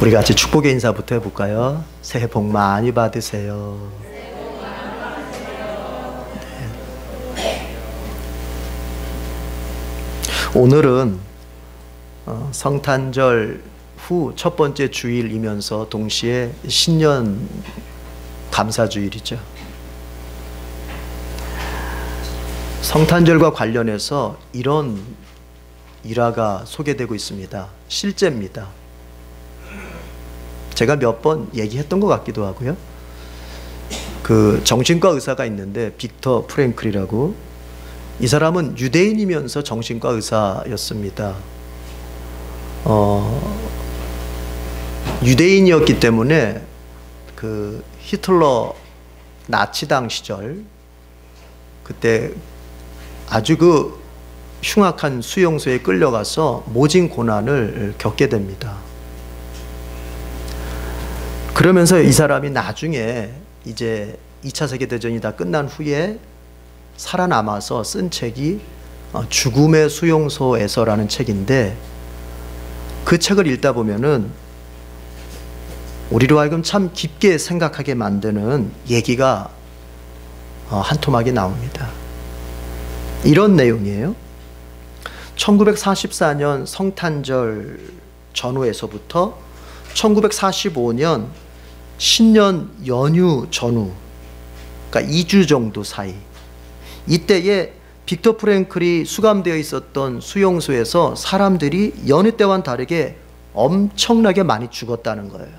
우리 같이 축복의 인사부터 해볼까요? 새해 복 많이 받으세요. 네. 오늘은 성탄절 후 첫 번째 주일이면서 동시에 신년 감사주일이죠. 성탄절과 관련해서 이런 일화가 소개되고 있습니다. 실제입니다. 제가 몇 번 얘기했던 것 같기도 하고요. 그 정신과 의사가 있는데 빅터 프랭클이라고, 이 사람은 유대인이면서 정신과 의사였습니다. 유대인이었기 때문에 그 히틀러 나치당 시절 그때 아주 그 흉악한 수용소에 끌려가서 모진 고난을 겪게 됩니다. 그러면서 이 사람이 나중에 이제 2차 세계대전이 다 끝난 후에 살아남아서 쓴 책이 죽음의 수용소에서라는 책인데, 그 책을 읽다 보면은 우리로 하여금 참 깊게 생각하게 만드는 얘기가 한 토막이 나옵니다. 이런 내용이에요. 1944년 성탄절 전후에서부터 1945년 신년 연휴 전후, 그러니까 2주 정도 사이, 이때에 빅터 프랭클이 수감되어 있었던 수용소에서 사람들이 여느 때와는 다르게 엄청나게 많이 죽었다는 거예요.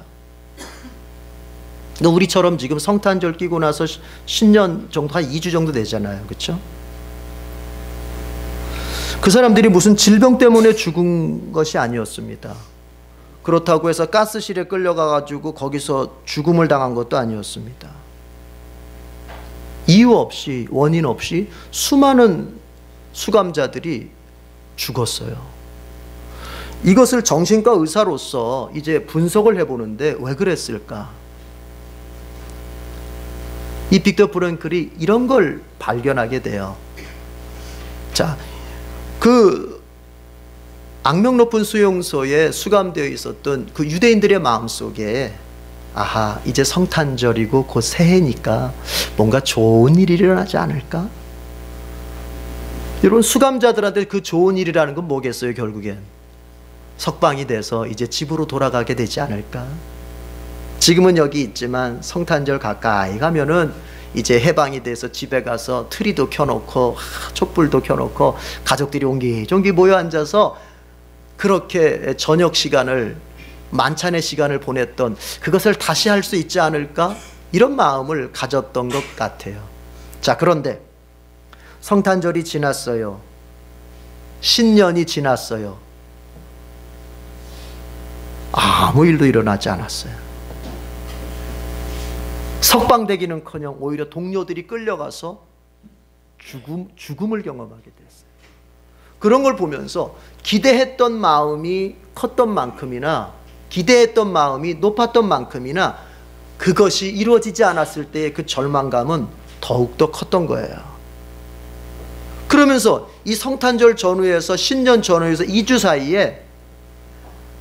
우리처럼 지금 성탄절 끼고 나서 신년 정도 한 2주 정도 되잖아요. 그렇죠? 그 사람들이 무슨 질병 때문에 죽은 것이 아니었습니다. 그렇다고 해서 가스실에 끌려가가지고 거기서 죽음을 당한 것도 아니었습니다. 이유 없이, 원인 없이 수많은 수감자들이 죽었어요. 이것을 정신과 의사로서 이제 분석을 해보는데 왜 그랬을까? 이 빅터 프랭클이 이런 걸 발견하게 돼요. 자, 그 악명 높은 수용소에 수감되어 있었던 그 유대인들의 마음속에, 아하, 이제 성탄절이고 곧 새해니까 뭔가 좋은 일이 일어나지 않을까? 여러분, 수감자들한테 그 좋은 일이라는 건 뭐겠어요? 결국엔 석방이 돼서 이제 집으로 돌아가게 되지 않을까? 지금은 여기 있지만 성탄절 가까이 가면은 이제 해방이 돼서 집에 가서 트리도 켜놓고 촛불도 켜놓고 가족들이 옹기종기 모여 앉아서 그렇게 저녁 시간을, 만찬의 시간을 보냈던 그것을 다시 할 수 있지 않을까? 이런 마음을 가졌던 것 같아요. 자, 그런데 성탄절이 지났어요. 신년이 지났어요. 아무 일도 일어나지 않았어요. 석방되기는커녕 오히려 동료들이 끌려가서 죽음을 경험하게 됐어요. 그런 걸 보면서 기대했던 마음이 컸던 만큼이나, 기대했던 마음이 높았던 만큼이나 그것이 이루어지지 않았을 때의 그 절망감은 더욱더 컸던 거예요. 그러면서 이 성탄절 전후에서 신년 전후에서 2주 사이에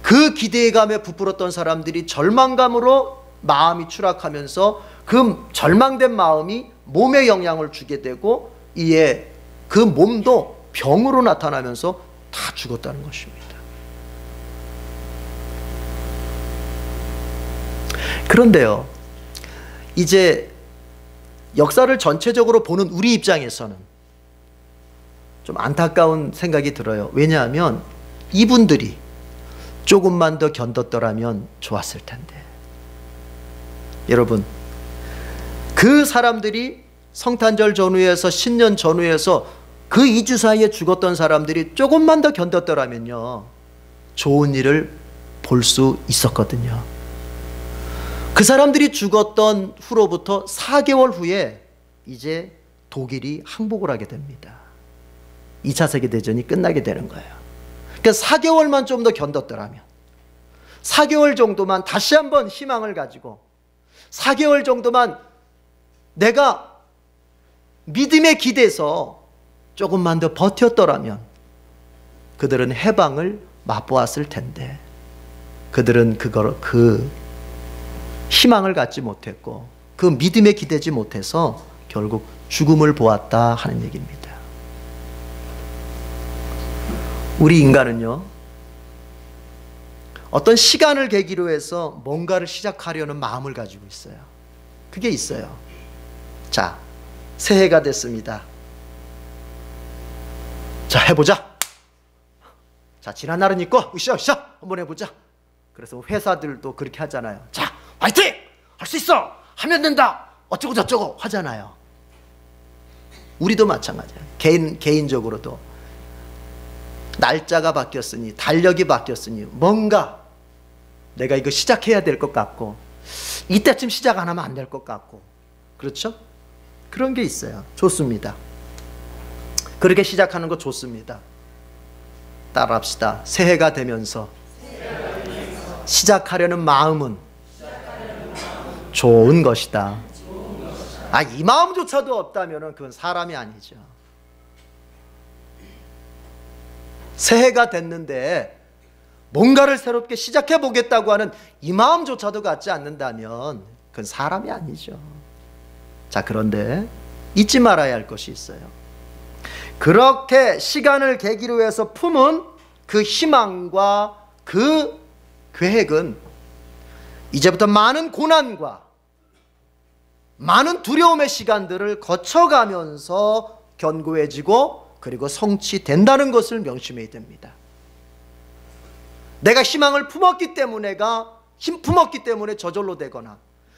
그 기대감에 부풀었던 사람들이 절망감으로 마음이 추락하면서 그 절망된 마음이 몸에 영향을 주게 되고, 이에 그 몸도 병으로 나타나면서 다 죽었다는 것입니다. 그런데요, 이제 역사를 전체적으로 보는 우리 입장에서는 좀 안타까운 생각이 들어요. 왜냐하면 이분들이 조금만 더 견뎠더라면 좋았을 텐데. 여러분, 그 사람들이 성탄절 전후에서 신년 전후에서 그 2주 사이에 죽었던 사람들이 조금만 더 견뎠더라면요, 좋은 일을 볼 수 있었거든요. 그 사람들이 죽었던 후로부터 4개월 후에 이제 독일이 항복을 하게 됩니다. 2차 세계대전이 끝나게 되는 거예요. 그러니까 4개월만 좀 더 견뎠더라면, 4개월 정도만 다시 한번 희망을 가지고, 4개월 정도만 내가 믿음에 기대서 조금만 더 버텼더라면 그들은 해방을 맛보았을 텐데, 그들은 그 희망을 갖지 못했고 그 믿음에 기대지 못해서 결국 죽음을 보았다 하는 얘기입니다. 우리 인간은요, 어떤 시간을 계기로 해서 뭔가를 시작하려는 마음을 가지고 있어요. 그게 있어요. 자, 새해가 됐습니다. 자, 해보자. 자, 지난 날은 있고 으쌰으쌰 한번 해보자. 그래서 회사들도 그렇게 하잖아요. 자, 화이팅! 할 수 있어! 하면 된다! 어쩌고 저쩌고 하잖아요. 우리도 마찬가지예요. 개인적으로도 날짜가 바뀌었으니, 달력이 바뀌었으니 뭔가 내가 이거 시작해야 될 것 같고, 이때쯤 시작 안 하면 안 될 것 같고, 그렇죠? 그런 게 있어요. 좋습니다. 그렇게 시작하는 거 좋습니다. 따라합시다. 새해가 되면서 시작하려는 마음은 좋은 것이다. 이 마음조차도 없다면 그건 사람이 아니죠. 새해가 됐는데 뭔가를 새롭게 시작해 보겠다고 하는 이 마음조차도 갖지 않는다면 그건 사람이 아니죠. 자, 그런데 잊지 말아야 할 것이 있어요. 그렇게 시간을 계기로 해서 품은 그 희망과 그 계획은 이제부터 많은 고난과 많은 두려움의 시간들을 거쳐가면서 견고해지고 그리고 성취된다는 것을 명심해야 됩니다. 내가 희망을 품었기 때문에 저절로 되거나,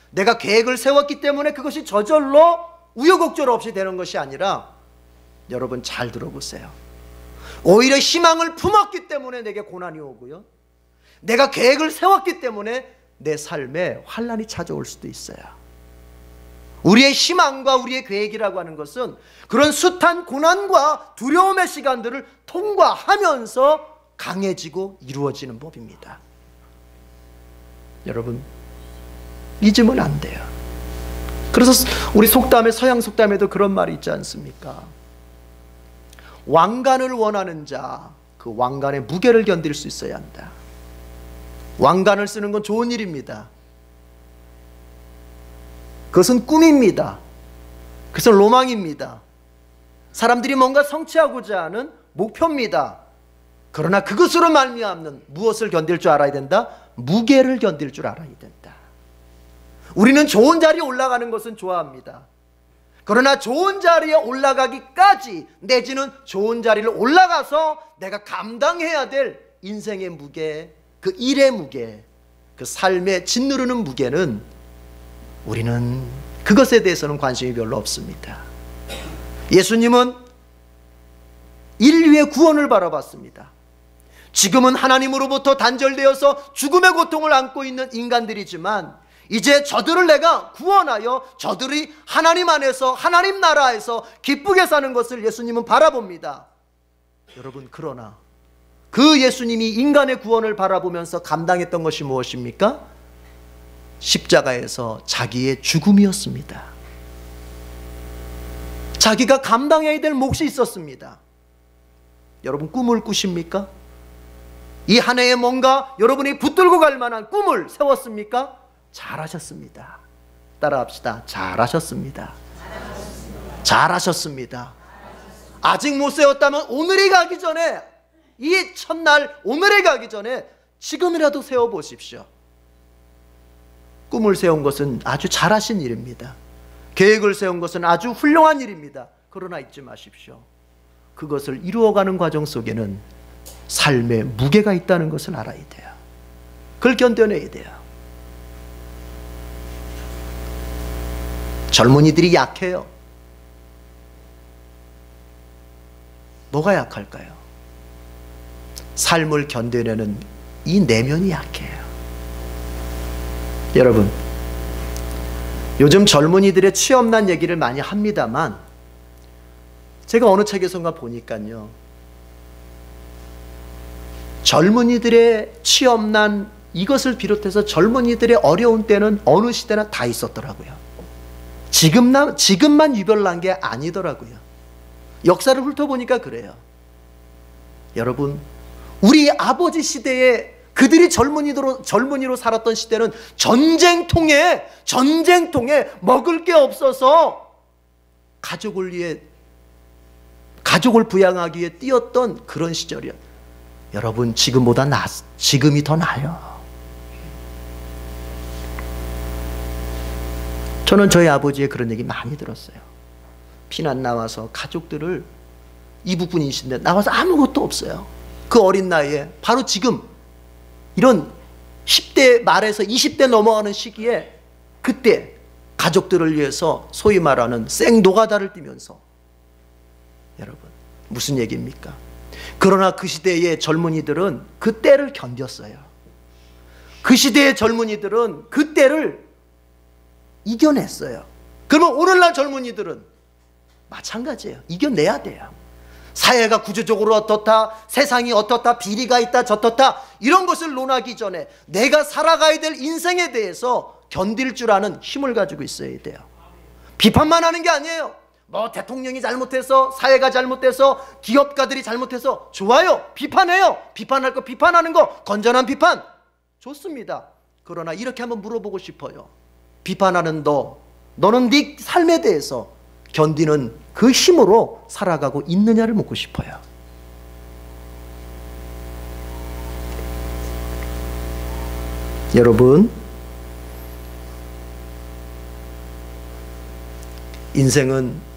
내가 계획을 세웠기 때문에 그것이 저절로 우여곡절 없이 되는 것이 아니라, 여러분 잘 들어보세요. 오히려 희망을 품었기 때문에 내게 고난이 오고요, 내가 계획을 세웠기 때문에 내 삶에 환난이 찾아올 수도 있어요. 우리의 희망과 우리의 계획이라고 하는 것은 그런 숱한 고난과 두려움의 시간들을 통과하면서 강해지고 이루어지는 법입니다. 여러분, 잊으면 안 돼요. 그래서 우리 속담에, 서양 속담에도 그런 말이 있지 않습니까? 왕관을 원하는 자, 그 왕관의 무게를 견딜 수 있어야 한다. 왕관을 쓰는 건 좋은 일입니다. 그것은 꿈입니다. 그것은 로망입니다. 사람들이 뭔가 성취하고자 하는 목표입니다. 그러나 그것으로 말미암는 무엇을 견딜 줄 알아야 된다? 무게를 견딜 줄 알아야 된다. 우리는 좋은 자리에 올라가는 것은 좋아합니다. 그러나 좋은 자리에 올라가기까지, 내지는 좋은 자리를 올라가서 내가 감당해야 될 인생의 무게, 그 일의 무게, 그 삶에 짓누르는 무게는 우리는 그것에 대해서는 관심이 별로 없습니다. 예수님은 인류의 구원을 바라봤습니다. 지금은 하나님으로부터 단절되어서 죽음의 고통을 안고 있는 인간들이지만 이제 저들을 내가 구원하여 저들이 하나님 안에서, 하나님 나라에서 기쁘게 사는 것을 예수님은 바라봅니다. 여러분, 그러나 그 예수님이 인간의 구원을 바라보면서 감당했던 것이 무엇입니까? 십자가에서 자기의 죽음이었습니다. 자기가 감당해야 될 몫이 있었습니다. 여러분, 꿈을 꾸십니까? 이 한 해에 뭔가 여러분이 붙들고 갈 만한 꿈을 세웠습니까? 잘하셨습니다. 따라합시다. 잘하셨습니다. 잘하셨습니다. 아직 못 세웠다면 오늘이 가기 전에, 이 첫날 오늘이 가기 전에 지금이라도 세워보십시오. 꿈을 세운 것은 아주 잘하신 일입니다. 계획을 세운 것은 아주 훌륭한 일입니다. 그러나 잊지 마십시오. 그것을 이루어가는 과정 속에는 삶의 무게가 있다는 것을 알아야 돼요. 그걸 견뎌내야 돼요. 젊은이들이 약해요. 뭐가 약할까요? 삶을 견뎌내는 이 내면이 약해요. 여러분, 요즘 젊은이들의 취업난 얘기를 많이 합니다만, 제가 어느 책에선가 보니까요, 젊은이들의 취업난, 이것을 비롯해서 젊은이들의 어려운 때는 어느 시대나 다 있었더라고요. 지금만 유별난 게 아니더라고요. 역사를 훑어보니까 그래요. 여러분, 우리 아버지 시대에 그들이 젊은이로 살았던 시대는 전쟁통에 먹을 게 없어서 가족을 부양하기 위해 뛰었던 그런 시절이야. 여러분, 지금이 더 나아요. 저는 저희 아버지의 그런 얘기 많이 들었어요. 피난 나와서 가족들을, 이북분이신데 나와서 아무것도 없어요. 그 어린 나이에, 바로 지금 이런 10대 말에서 20대 넘어가는 시기에, 그때 가족들을 위해서 소위 말하는 생노가다를 뛰면서, 여러분 무슨 얘기입니까? 그러나 그 시대의 젊은이들은 그 때를 견뎠어요. 그 시대의 젊은이들은 그 때를 이겨냈어요. 그러면 오늘날 젊은이들은 마찬가지예요. 이겨내야 돼요. 사회가 구조적으로 어떻다, 세상이 어떻다, 비리가 있다, 저떻다, 이런 것을 논하기 전에 내가 살아가야 될 인생에 대해서 견딜 줄 아는 힘을 가지고 있어야 돼요. 비판만 하는 게 아니에요. 뭐 대통령이 잘못해서, 사회가 잘못해서, 기업가들이 잘못해서, 좋아요. 비판해요. 비판할 거 비판하는 거, 건전한 비판 좋습니다. 그러나 이렇게 한번 물어보고 싶어요. 비판하는 너는 네 삶에 대해서 견디는 그 힘으로 살아가고 있느냐를 묻고 싶어요. 여러분, 인생은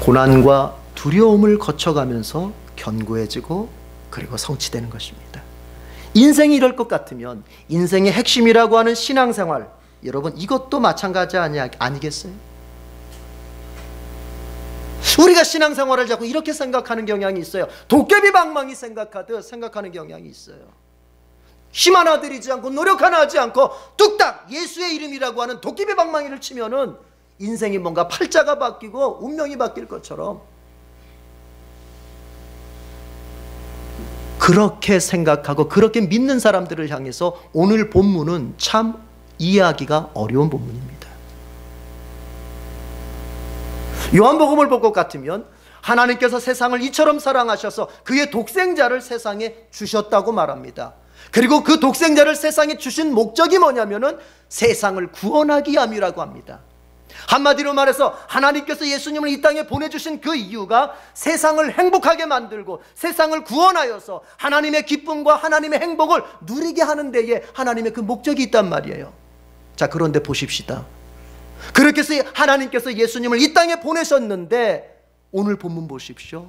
고난과 두려움을 거쳐가면서 견고해지고 그리고 성취되는 것입니다. 인생이 이럴 것 같으면 인생의 핵심이라고 하는 신앙생활, 여러분 이것도 마찬가지 아니겠어요? 우리가 신앙생활을 자꾸 이렇게 생각하는 경향이 있어요. 도깨비 방망이 생각하는 경향이 있어요. 힘 하나 들이지 않고 노력 하나 하지 않고 뚝딱 예수의 이름이라고 하는 도깨비 방망이를 치면은 인생이 뭔가 팔자가 바뀌고 운명이 바뀔 것처럼, 그렇게 생각하고 그렇게 믿는 사람들을 향해서 오늘 본문은 참 이해하기가 어려운 본문입니다. 요한복음을 볼 것 같으면 하나님께서 세상을 이처럼 사랑하셔서 그의 독생자를 세상에 주셨다고 말합니다. 그리고 그 독생자를 세상에 주신 목적이 뭐냐면은 세상을 구원하기 위함이라고 합니다. 한마디로 말해서 하나님께서 예수님을 이 땅에 보내주신 그 이유가 세상을 행복하게 만들고 세상을 구원하여서 하나님의 기쁨과 하나님의 행복을 누리게 하는 데에 하나님의 그 목적이 있단 말이에요. 자, 그런데 보십시다. 그렇게 해서 하나님께서 예수님을 이 땅에 보내셨는데 오늘 본문 보십시오.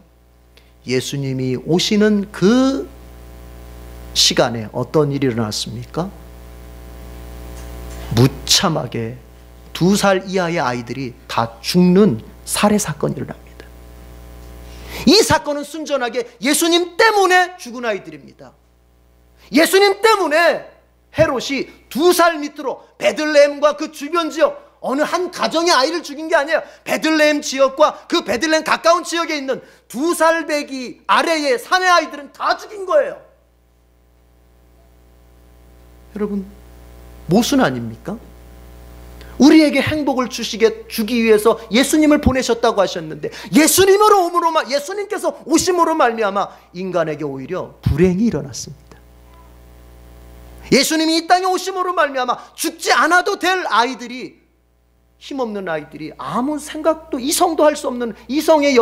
예수님이 오시는 그 시간에 어떤 일이 일어났습니까? 무참하게 2살 이하의 아이들이 다 죽는 살해 사건이 일어납니다. 이 사건은 순전하게 예수님 때문에 죽은 아이들입니다. 예수님 때문에 헤롯이 2살 밑으로 베들레헴과 그 주변 지역 어느 한 가정의 아이를 죽인 게 아니에요. 베들레헴 지역과 그 베들레헴 가까운 지역에 있는 2살 배기 아래의 사내 아이들은 다 죽인 거예요. 여러분, 모순 아닙니까? 우리에게 행복을 주기 위해서 예수님을 보내셨다고 하셨는데 예수님께서 오심으로 말미암아 인간에게 오히려 불행이 일어났습니다. 예수님이 이 땅에 오심으로 말미암아 죽지 않아도 될 아이들이, 힘없는 아이들이, 아무 생각도 이성도 할 수 없는, 이성의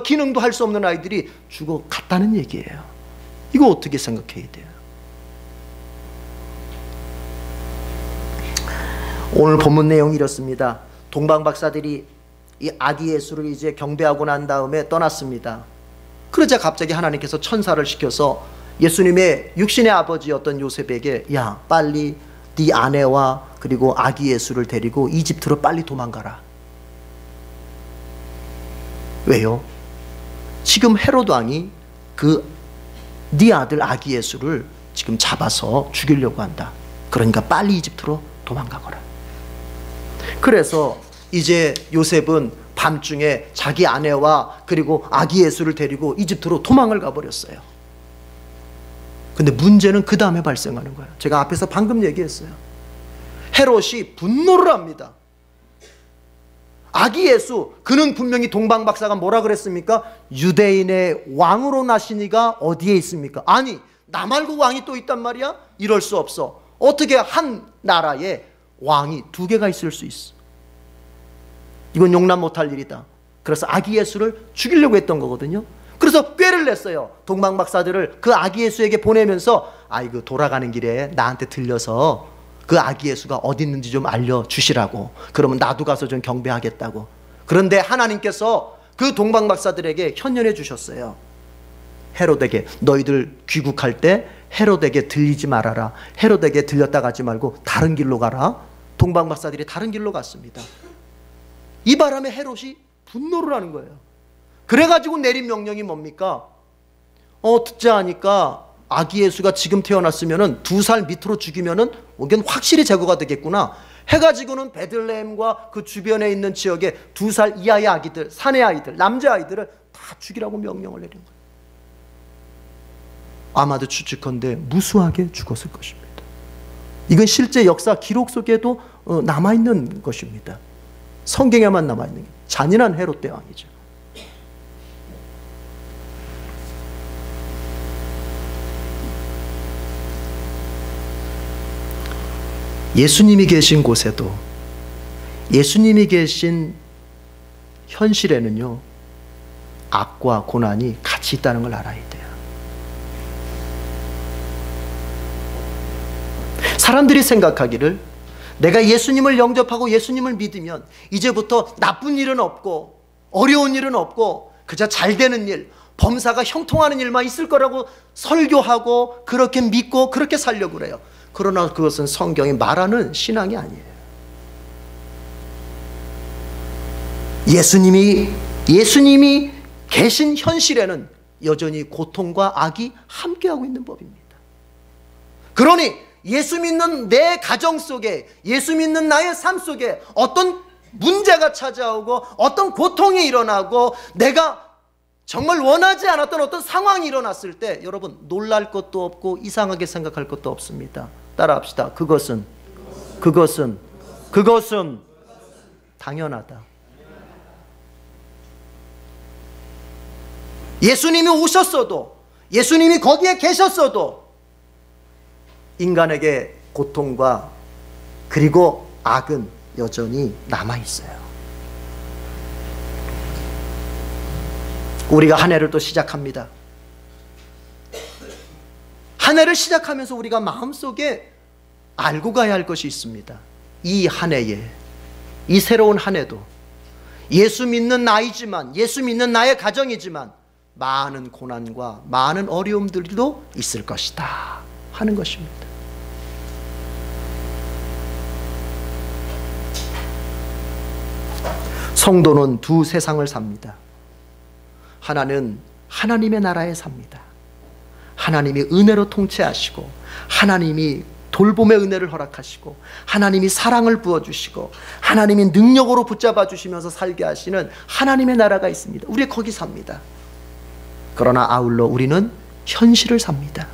기능도 할 수 없는 아이들이 죽어갔다는 얘기예요. 이거 어떻게 생각해야 돼요? 오늘 본문 내용이 이렇습니다. 동방 박사들이 이 아기 예수를 이제 경배하고 난 다음에 떠났습니다. 그러자 갑자기 하나님께서 천사를 시켜서 예수님의 육신의 아버지였던 요셉에게, 야, 빨리 네 아내와 그리고 아기 예수를 데리고 이집트로 빨리 도망가라. 왜요? 지금 헤롯 왕이 네 아들 아기 예수를 지금 잡아서 죽이려고 한다. 그러니까 빨리 이집트로 도망가거라. 그래서 이제 요셉은 밤중에 자기 아내와 그리고 아기 예수를 데리고 이집트로 도망을 가버렸어요. 근데 문제는 그 다음에 발생하는 거예요. 제가 앞에서 방금 얘기했어요. 헤롯이 분노를 합니다. 아기 예수, 그는 분명히 동방박사가 뭐라 그랬습니까? 유대인의 왕으로 나시니가 어디에 있습니까? 아니, 나 말고 왕이 또 있단 말이야? 이럴 수 없어. 어떻게 한 나라에 왕이 두 개가 있을 수 있어? 이건 용납 못할 일이다. 그래서 아기 예수를 죽이려고 했던 거거든요. 그래서 꾀를 냈어요. 동방박사들을 그 아기 예수에게 보내면서 아이고, 돌아가는 길에 나한테 들려서 그 아기 예수가 어디 있는지 좀 알려주시라고. 그러면 나도 가서 좀 경배하겠다고. 그런데 하나님께서 그 동방박사들에게 현연해 주셨어요. 헤롯에게, 너희들 귀국할 때 헤롯에게 들리지 말아라. 헤롯에게 들렸다 가지 말고 다른 길로 가라. 동방박사들이 다른 길로 갔습니다. 이 바람에 헤롯이 분노를 하는 거예요. 그래가지고 내린 명령이 뭡니까? 듣자 하니까 아기 예수가 지금 태어났으면은 2살 밑으로 죽이면은 이건 확실히 제거가 되겠구나 해가지고는 베들레헴과 그 주변에 있는 지역에 2살 이하의 아기들, 사내 아이들, 남자 아이들을 다 죽이라고 명령을 내린 거예요. 아마도 추측컨대 무수하게 죽었을 것입니다. 이건 실제 역사 기록 속에도 남아있는 것입니다. 성경에만 남아있는 잔인한 헤롯 대왕이죠. 예수님이 계신 곳에도, 예수님이 계신 현실에는요, 악과 고난이 같이 있다는 걸 알아야 돼요. 사람들이 생각하기를 내가 예수님을 영접하고 예수님을 믿으면 이제부터 나쁜 일은 없고 어려운 일은 없고 그저 잘 되는 일, 범사가 형통하는 일만 있을 거라고 설교하고 그렇게 믿고 그렇게 살려고 그래요. 그러나 그것은 성경이 말하는 신앙이 아니에요. 예수님이 계신 현실에는 여전히 고통과 악이 함께하고 있는 법입니다. 그러니 예수 믿는 내 가정 속에, 예수 믿는 나의 삶 속에 어떤 문제가 찾아오고 어떤 고통이 일어나고 내가 정말 원하지 않았던 어떤 상황이 일어났을 때 여러분, 놀랄 것도 없고 이상하게 생각할 것도 없습니다. 따라합시다. 그것은 당연하다. 예수님이 오셨어도, 예수님이 거기에 계셨어도 인간에게 고통과 그리고 악은 여전히 남아있어요. 우리가 한 해를 또 시작합니다. 한 해를 시작하면서 우리가 마음속에 알고 가야 할 것이 있습니다. 이 한 해에, 이 새로운 한 해도 예수 믿는 나이지만, 예수 믿는 나의 가정이지만 많은 고난과 많은 어려움들도 있을 것이다 하는 것입니다. 성도는 두 세상을 삽니다. 하나는 하나님의 나라에 삽니다. 하나님이 은혜로 통치하시고 하나님이 돌봄의 은혜를 허락하시고 하나님이 사랑을 부어주시고 하나님이 능력으로 붙잡아 주시면서 살게 하시는 하나님의 나라가 있습니다. 우리 거기 삽니다. 그러나 아울러 우리는 현실을 삽니다.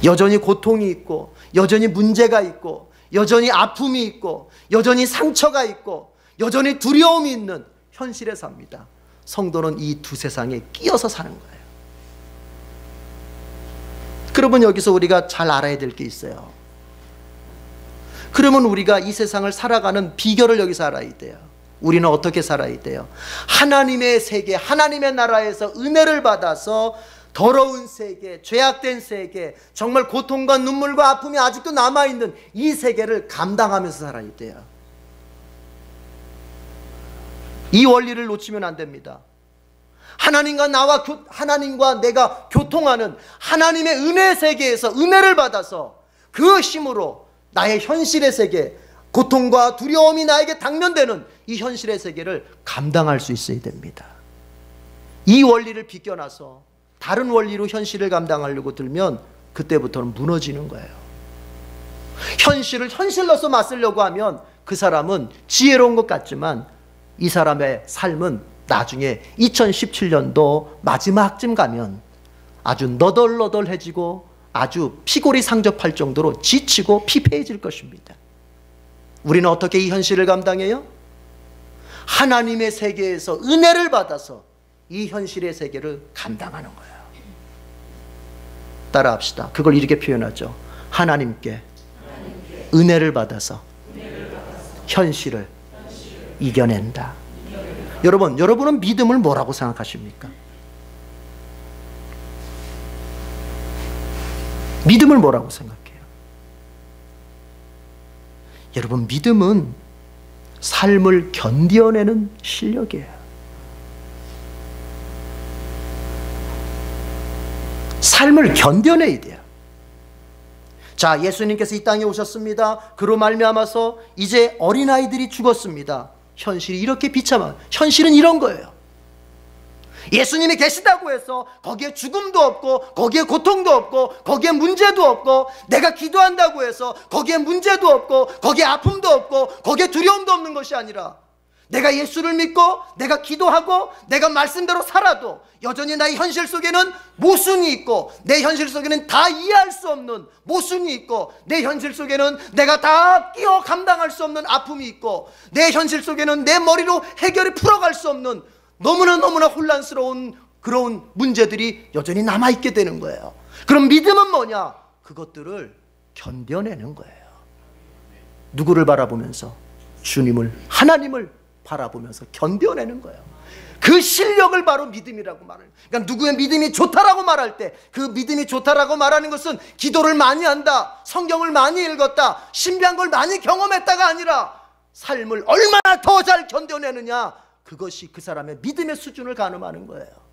여전히 고통이 있고 여전히 문제가 있고 여전히 아픔이 있고 여전히 상처가 있고 여전히 두려움이 있는 현실에 삽니다. 성도는 이 두 세상에 끼어서 사는 거예요. 그러면 여기서 우리가 잘 알아야 될 게 있어요. 그러면 우리가 이 세상을 살아가는 비결을 여기서 알아야 돼요. 우리는 어떻게 살아야 돼요? 하나님의 세계, 하나님의 나라에서 은혜를 받아서 더러운 세계, 죄악된 세계, 정말 고통과 눈물과 아픔이 아직도 남아있는 이 세계를 감당하면서 살아야 돼요. 이 원리를 놓치면 안 됩니다. 하나님과 내가 교통하는 하나님의 은혜 세계에서 은혜를 받아서 그 힘으로 나의 현실의 세계, 고통과 두려움이 나에게 당면되는 이 현실의 세계를 감당할 수 있어야 됩니다. 이 원리를 비껴나서 다른 원리로 현실을 감당하려고 들면 그때부터는 무너지는 거예요. 현실을 현실로서 맞으려고 하면 그 사람은 지혜로운 것 같지만 이 사람의 삶은 나중에 2017년도 마지막쯤 가면 아주 너덜너덜해지고 아주 피골이 상접할 정도로 지치고 피폐해질 것입니다. 우리는 어떻게 이 현실을 감당해요? 하나님의 세계에서 은혜를 받아서 이 현실의 세계를 감당하는 거예요. 따라합시다. 그걸 이렇게 표현하죠. 하나님께 은혜를 받아서 현실을 이겨낸다. 여러분은 믿음을 뭐라고 생각하십니까? 믿음을 뭐라고 생각해요? 여러분, 믿음은 삶을 견뎌내는 실력이에요. 삶을 견뎌내야 돼요. 자, 예수님께서 이 땅에 오셨습니다. 그로 말미암아서 이제 어린아이들이 죽었습니다. 현실이 이렇게 비참한, 현실은 이런 거예요. 예수님이 계시다고 해서 거기에 죽음도 없고 거기에 고통도 없고 거기에 문제도 없고, 내가 기도한다고 해서 거기에 문제도 없고 거기에 아픔도 없고 거기에 두려움도 없는 것이 아니라, 내가 예수를 믿고 내가 기도하고 내가 말씀대로 살아도 여전히 나의 현실 속에는 모순이 있고, 내 현실 속에는 다 이해할 수 없는 모순이 있고, 내 현실 속에는 내가 다 끼어 감당할 수 없는 아픔이 있고, 내 현실 속에는 내 머리로 해결이 풀어갈 수 없는 너무나 혼란스러운 그런 문제들이 여전히 남아있게 되는 거예요. 그럼 믿음은 뭐냐? 그것들을 견뎌내는 거예요. 누구를 바라보면서? 주님을, 하나님을 바라보면서 견뎌내는 거예요. 그 실력을 바로 믿음이라고 말해요. 그러니까 누구의 믿음이 좋다라고 말할 때, 그 믿음이 좋다라고 말하는 것은 기도를 많이 한다, 성경을 많이 읽었다, 신비한 걸 많이 경험했다가 아니라 삶을 얼마나 더 잘 견뎌내느냐, 그것이 그 사람의 믿음의 수준을 가늠하는 거예요.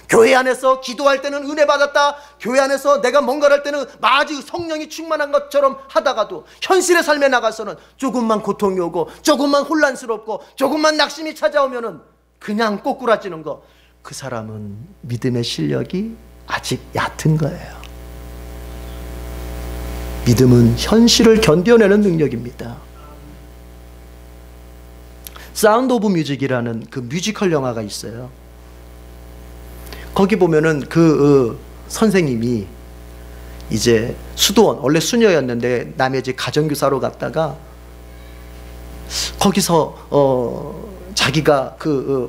교회 안에서 기도할 때는 은혜 받았다, 교회 안에서 내가 뭔가를 할 때는 마치 성령이 충만한 것처럼 하다가도 현실의 삶에 나가서는 조금만 고통이 오고 조금만 혼란스럽고 조금만 낙심이 찾아오면은 그냥 꼬꾸라지는 거, 그 사람은 믿음의 실력이 아직 얕은 거예요. 믿음은 현실을 견뎌내는 능력입니다. 사운드 오브 뮤직이라는 그 뮤지컬 영화가 있어요. 거기 보면은 그 선생님이 이제 수도원, 원래 수녀였는데 남의 집 가정교사로 갔다가 거기서 자기가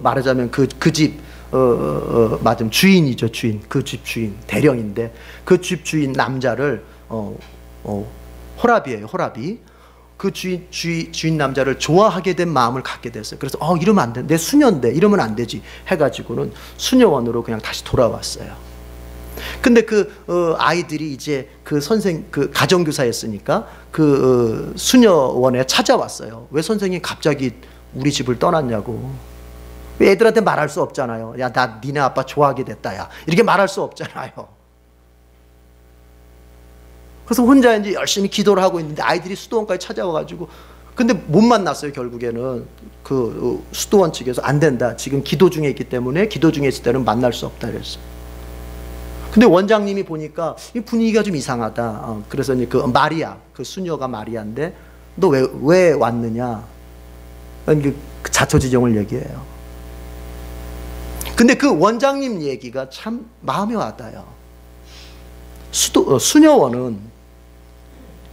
말하자면 그 집 맞으면 주인이죠, 주인. 그 집 주인, 대령인데 그 집 주인 남자를 호랍이에요, 호랍이. 그 주인 남자를 좋아하게 된 마음을 갖게 됐어요. 그래서 이러면 안 돼, 내 수녀인데 이러면 안 되지 해가지고는 수녀원으로 그냥 다시 돌아왔어요. 근데 그 아이들이 이제 그 가정교사였으니까 그 수녀원에 찾아왔어요. 왜 선생님 갑자기 우리 집을 떠났냐고. 왜 애들한테 말할 수 없잖아요. 야, 나 니네 아빠 좋아하게 됐다, 야, 이렇게 말할 수 없잖아요. 그래서 혼자 이제 열심히 기도를 하고 있는데 아이들이 수도원까지 찾아와가지고, 근데 못 만났어요. 결국에는 그 수도원 측에서 안 된다, 지금 기도 중에 있기 때문에 기도 중에 있을 때는 만날 수 없다 그랬어요. 근데 원장님이 보니까 이 분위기가 좀 이상하다. 그래서 이제 그 마리아, 그 수녀가 마리아인데 너 왜 왔느냐, 그 자초지종을 얘기해요. 근데 그 원장님 얘기가 참 마음에 와닿아요. 수녀원은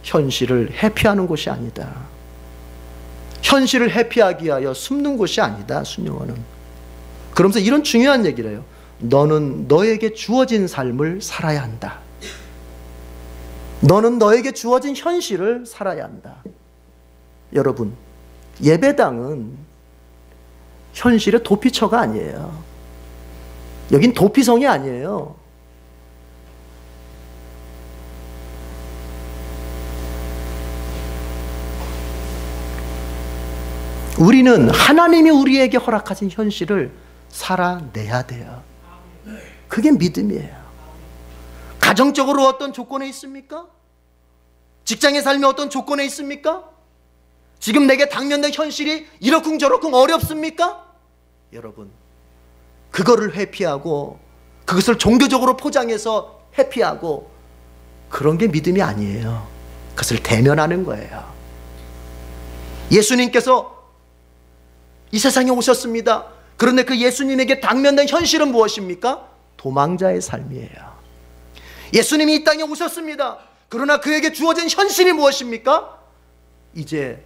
현실을 회피하는 곳이 아니다. 현실을 회피하기 위하여 숨는 곳이 아니다, 수녀원은. 그러면서 이런 중요한 얘기를 해요. 너는 너에게 주어진 삶을 살아야 한다. 너는 너에게 주어진 현실을 살아야 한다. 여러분, 예배당은 현실의 도피처가 아니에요. 여긴 도피성이 아니에요. 우리는 하나님이 우리에게 허락하신 현실을 살아내야 돼요. 그게 믿음이에요. 가정적으로 어떤 조건에 있습니까? 직장의 삶이 어떤 조건에 있습니까? 지금 내게 당면된 현실이 이러쿵저러쿵 어렵습니까? 여러분, 그거를 회피하고 그것을 종교적으로 포장해서 회피하고 그런 게 믿음이 아니에요. 그것을 대면하는 거예요. 예수님께서 이 세상에 오셨습니다. 그런데 그 예수님에게 당면된 현실은 무엇입니까? 도망자의 삶이에요. 예수님이 이 땅에 오셨습니다. 그러나 그에게 주어진 현실이 무엇입니까? 이제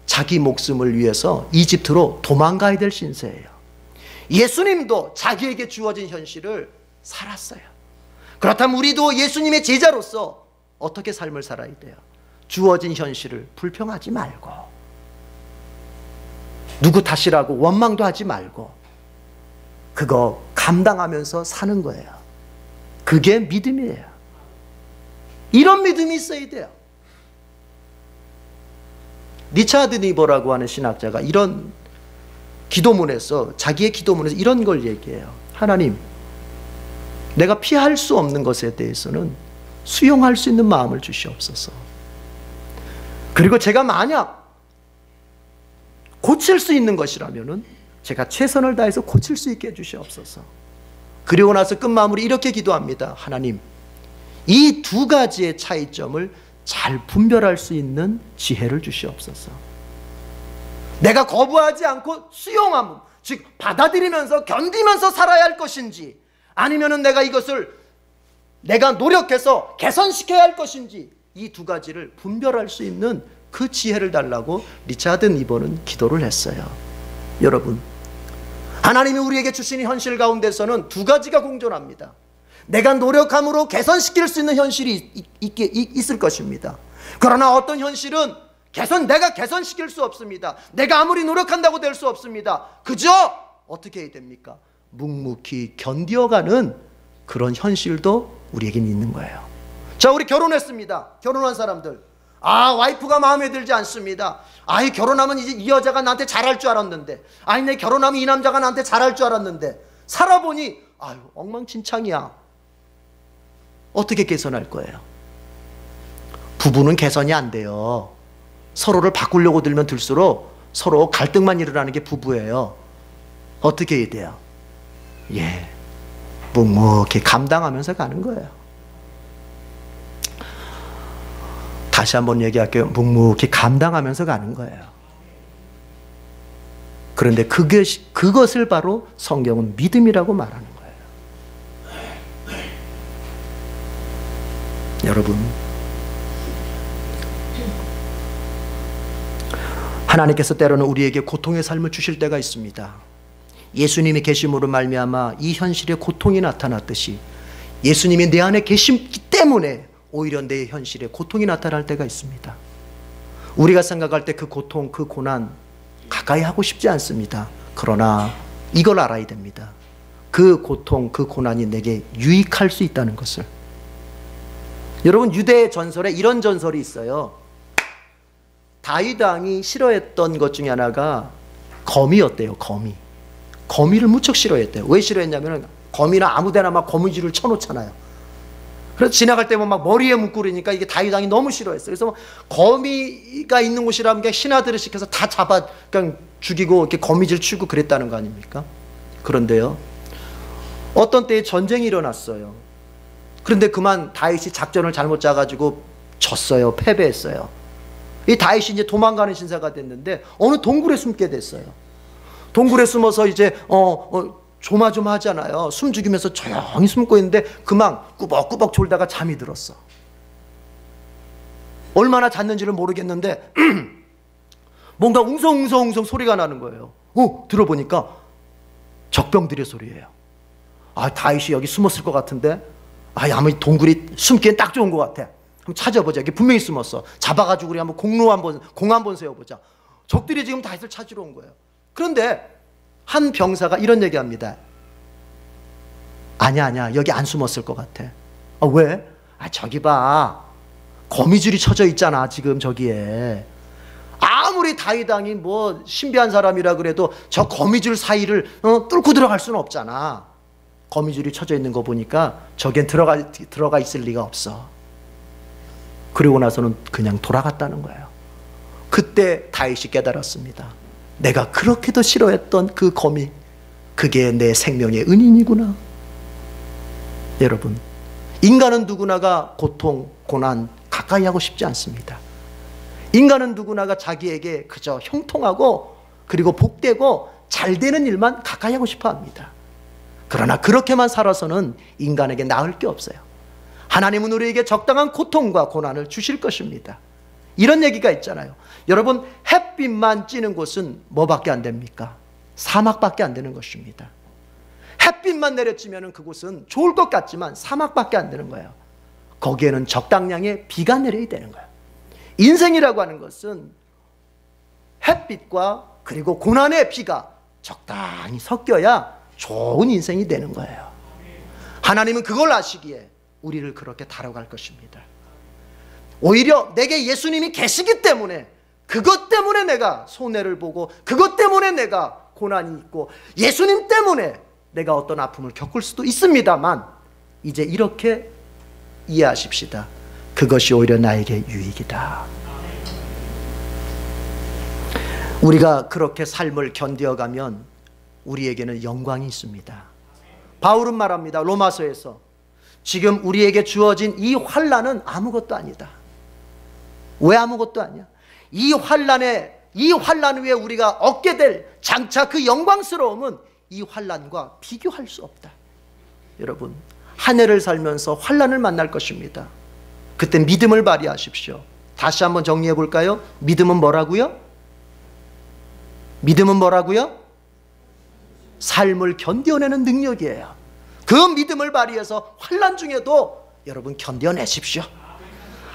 자기 목숨을 위해서 이집트로 도망가야 될 신세예요. 예수님도 자기에게 주어진 현실을 살았어요. 그렇다면 우리도 예수님의 제자로서 어떻게 삶을 살아야 돼요? 주어진 현실을 불평하지 말고, 누구 탓이라고 원망도 하지 말고, 그거 감당하면서 사는 거예요. 그게 믿음이에요. 이런 믿음이 있어야 돼요. 리차드 니버라고 하는 신학자가 이런 기도문에서, 자기의 기도문에서 이런 걸 얘기해요. 하나님, 내가 피할 수 없는 것에 대해서는 수용할 수 있는 마음을 주시옵소서. 그리고 제가 만약 고칠 수 있는 것이라면은 제가 최선을 다해서 고칠 수 있게 해주시옵소서. 그리고 나서 끝마무리 이렇게 기도합니다. 하나님, 이 두 가지의 차이점을 잘 분별할 수 있는 지혜를 주시옵소서. 내가 거부하지 않고 수용함, 즉 받아들이면서 견디면서 살아야 할 것인지, 아니면은 내가 이것을 내가 노력해서 개선시켜야 할 것인지, 이 두 가지를 분별할 수 있는 그 지혜를 달라고 리차드 니버는 기도를 했어요. 여러분, 하나님이 우리에게 주신 현실 가운데서는 두 가지가 공존합니다. 내가 노력함으로 개선시킬 수 있는 현실이 있을 것입니다. 그러나 어떤 현실은 내가 개선시킬 수 없습니다. 내가 아무리 노력한다고 될 수 없습니다. 그저 어떻게 해야 됩니까? 묵묵히 견디어가는 그런 현실도 우리에겐 있는 거예요. 자, 우리 결혼했습니다. 결혼한 사람들, 와이프가 마음에 들지 않습니다. 결혼하면 이제 이 여자가 나한테 잘할 줄 알았는데, 내 결혼하면 이 남자가 나한테 잘할 줄 알았는데, 살아보니 엉망진창이야. 어떻게 개선할 거예요? 부부는 개선이 안 돼요. 서로를 바꾸려고 들면 들수록 서로 갈등만 일어나는 게 부부예요. 어떻게 해야 돼요? 묵묵히 감당하면서 가는 거예요. 다시 한번 얘기할게요. 묵묵히 감당하면서 가는 거예요. 그런데 그것을 바로 성경은 믿음이라고 말하는 거예요. 여러분, 하나님께서 때로는 우리에게 고통의 삶을 주실 때가 있습니다. 예수님이 계심으로 말미암아 이 현실에 고통이 나타났듯이 예수님이 내 안에 계시기 때문에 오히려 내 현실에 고통이 나타날 때가 있습니다. 우리가 생각할 때 그 고통, 그 고난 가까이 하고 싶지 않습니다. 그러나 이걸 알아야 됩니다. 그 고통, 그 고난이 내게 유익할 수 있다는 것을. 여러분, 유대 전설에 이런 전설이 있어요. 다윗 왕이 싫어했던 것 중에 하나가 거미였대요. 거미를 무척 싫어했대요. 왜 싫어했냐면 거미나 아무데나 막 거미줄을 쳐놓잖아요. 그래서 지나갈 때면 막 머리에 묶고 그러니까 이게 다윗 왕이 너무 싫어했어요. 그래서 거미가 있는 곳이라면 그냥 신하들을 시켜서 다 잡아 그냥 죽이고 이렇게 거미줄 치고 그랬다는 거 아닙니까? 그런데요, 어떤 때에 전쟁이 일어났어요. 그런데 그만 다윗이 작전을 잘못 짜가지고 졌어요. 패배했어요. 이 다윗이 이제 도망가는 신세가 됐는데 어느 동굴에 숨게 됐어요. 동굴에 숨어서 이제 조마조마하잖아요. 숨 죽이면서 조용히 숨고 있는데 그만 꾸벅꾸벅 졸다가 잠이 들었어. 얼마나 잤는지를 모르겠는데 뭔가 웅성웅성 소리가 나는 거예요. 들어보니까 적병들의 소리예요. 다윗이 여기 숨었을 것 같은데, 아마 이 동굴이 숨기엔 딱 좋은 것 같아. 한번 찾아보자. 여기 분명히 숨었어. 잡아가지고 우리 한번 공 한번 세워보자. 적들이 지금 다윗을 찾으러 온 거예요. 그런데 한 병사가 이런 얘기합니다. 아니야, 여기 안 숨었을 것 같아. 왜? 저기 봐, 거미줄이 쳐져 있잖아 지금 저기에. 아무리 다윗 왕이 뭐 신비한 사람이라 그래도 저 거미줄 사이를 뚫고 들어갈 수는 없잖아. 거미줄이 쳐져 있는 거 보니까 저긴 들어가 있을 리가 없어. 그리고 나서는 그냥 돌아갔다는 거예요. 그때 다윗이 깨달았습니다. 내가 그렇게도 싫어했던 그 거미, 그게 내 생명의 은인이구나. 여러분, 인간은 누구나가 고통, 고난 가까이 하고 싶지 않습니다. 인간은 누구나가 자기에게 그저 형통하고 그리고 복되고 잘 되는 일만 가까이 하고 싶어 합니다. 그러나 그렇게만 살아서는 인간에게 나을 게 없어요. 하나님은 우리에게 적당한 고통과 고난을 주실 것입니다. 이런 얘기가 있잖아요. 여러분, 햇빛만 찌는 곳은 뭐밖에 안 됩니까? 사막밖에 안 되는 것입니다. 햇빛만 내려치면 그곳은 좋을 것 같지만 사막밖에 안 되는 거예요. 거기에는 적당량의 비가 내려야 되는 거예요. 인생이라고 하는 것은 햇빛과 그리고 고난의 비가 적당히 섞여야 좋은 인생이 되는 거예요. 하나님은 그걸 아시기에 우리를 그렇게 다뤄갈 것입니다. 오히려 내게 예수님이 계시기 때문에, 그것 때문에 내가 손해를 보고, 그것 때문에 내가 고난이 있고, 예수님 때문에 내가 어떤 아픔을 겪을 수도 있습니다만, 이제 이렇게 이해하십시다. 그것이 오히려 나에게 유익이다. 우리가 그렇게 삶을 견뎌가면 우리에게는 영광이 있습니다. 바울은 말합니다. 로마서에서 지금 우리에게 주어진 이 환난은 아무것도 아니다. 왜 아무것도 아니야? 이 환난 위에 우리가 얻게 될 장차 그 영광스러움은 이 환난과 비교할 수 없다. 여러분, 한 해를 살면서 환난을 만날 것입니다. 그때 믿음을 발휘하십시오. 다시 한번 정리해 볼까요? 믿음은 뭐라고요? 믿음은 뭐라고요? 삶을 견뎌내는 능력이에요. 그 믿음을 발휘해서 환난 중에도 여러분 견뎌내십시오.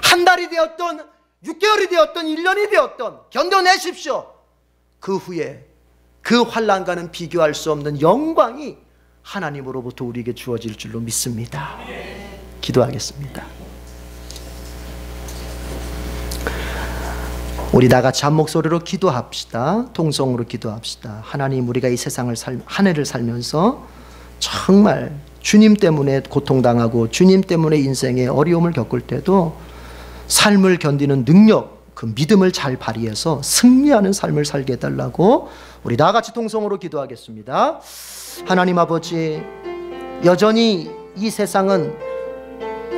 한 달이 되었던 6개월이 되었던 1년이 되었던 견뎌내십시오. 그 후에 그 환난과는 비교할 수 없는 영광이 하나님으로부터 우리에게 주어질 줄로 믿습니다. 기도하겠습니다. 우리 다 같이 한 목소리로 기도합시다. 통성으로 기도합시다. 하나님, 우리가 이 세상을 한 해를 살면서 정말 주님 때문에 고통당하고 주님 때문에 인생의 어려움을 겪을 때도 삶을 견디는 능력, 그 믿음을 잘 발휘해서 승리하는 삶을 살게 해달라고 우리 다 같이 통성으로 기도하겠습니다. 하나님 아버지, 여전히 이 세상은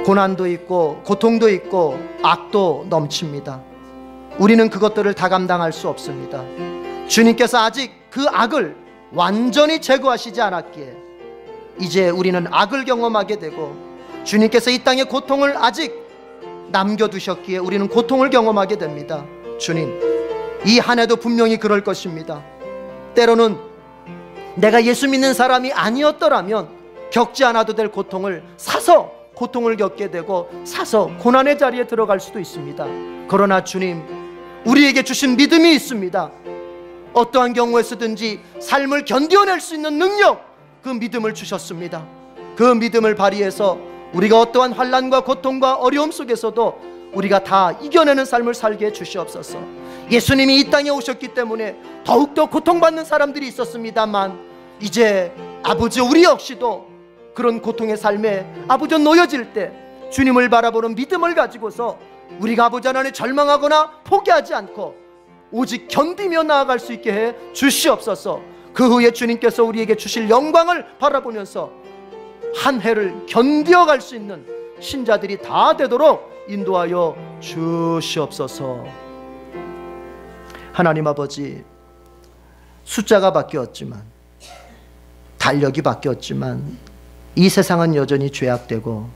고난도 있고 고통도 있고 악도 넘칩니다. 우리는 그것들을 다 감당할 수 없습니다. 주님께서 아직 그 악을 완전히 제거하시지 않았기에 이제 우리는 악을 경험하게 되고, 주님께서 이 땅의 고통을 아직 남겨두셨기에 우리는 고통을 경험하게 됩니다. 주님, 이 한 해도 분명히 그럴 것입니다. 때로는 내가 예수 믿는 사람이 아니었더라면 겪지 않아도 될 고통을 사서 고통을 겪게 되고 사서 고난의 자리에 들어갈 수도 있습니다. 그러나 주님, 우리에게 주신 믿음이 있습니다. 어떠한 경우에서든지 삶을 견뎌낼 수 있는 능력, 그 믿음을 주셨습니다. 그 믿음을 발휘해서 우리가 어떠한 환난과 고통과 어려움 속에서도 우리가 다 이겨내는 삶을 살게 해 주시옵소서. 예수님이 이 땅에 오셨기 때문에 더욱더 고통받는 사람들이 있었습니다만, 이제 아버지, 우리 역시도 그런 고통의 삶에 아버지 놓여질 때 주님을 바라보는 믿음을 가지고서 우리가 아버지 하나님 절망하거나 포기하지 않고 오직 견디며 나아갈 수 있게 해 주시옵소서. 그 후에 주님께서 우리에게 주실 영광을 바라보면서 한 해를 견뎌갈 수 있는 신자들이 다 되도록 인도하여 주시옵소서. 하나님 아버지, 숫자가 바뀌었지만, 달력이 바뀌었지만 이 세상은 여전히 죄악되고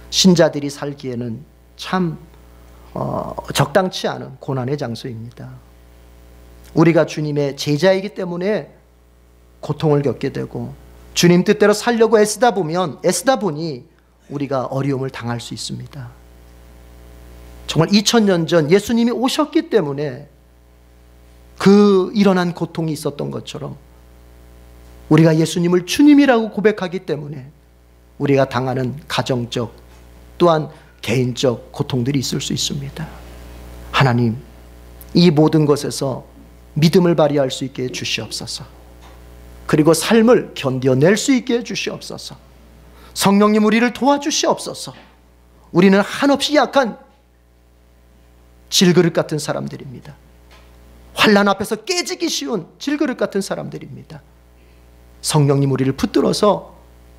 신자들이 살기에는 참 적당치 않은 고난의 장소입니다. 우리가 주님의 제자이기 때문에 고통을 겪게 되고 주님 뜻대로 살려고 애쓰다 보니 우리가 어려움을 당할 수 있습니다. 정말 2000년 전 예수님이 오셨기 때문에 그 일어난 고통이 있었던 것처럼 우리가 예수님을 주님이라고 고백하기 때문에 우리가 당하는 가정적 또한 개인적 고통들이 있을 수 있습니다. 하나님, 이 모든 것에서 믿음을 발휘할 수 있게 해주시옵소서. 그리고 삶을 견뎌낼 수 있게 해주시옵소서. 성령님, 우리를 도와주시옵소서. 우리는 한없이 약한 질그릇 같은 사람들입니다. 환난 앞에서 깨지기 쉬운 질그릇 같은 사람들입니다. 성령님, 우리를 붙들어서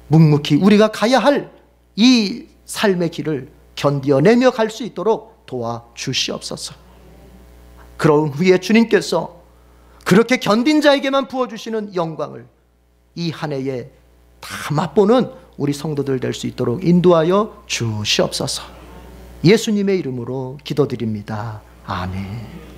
묵묵히 우리가 가야 할 이 삶의 길을 견뎌내며 갈 수 있도록 도와주시옵소서. 그런 후에 주님께서 그렇게 견딘 자에게만 부어주시는 영광을 이 한 해에 다 맛보는 우리 성도들 될 수 있도록 인도하여 주시옵소서. 예수님의 이름으로 기도드립니다. 아멘.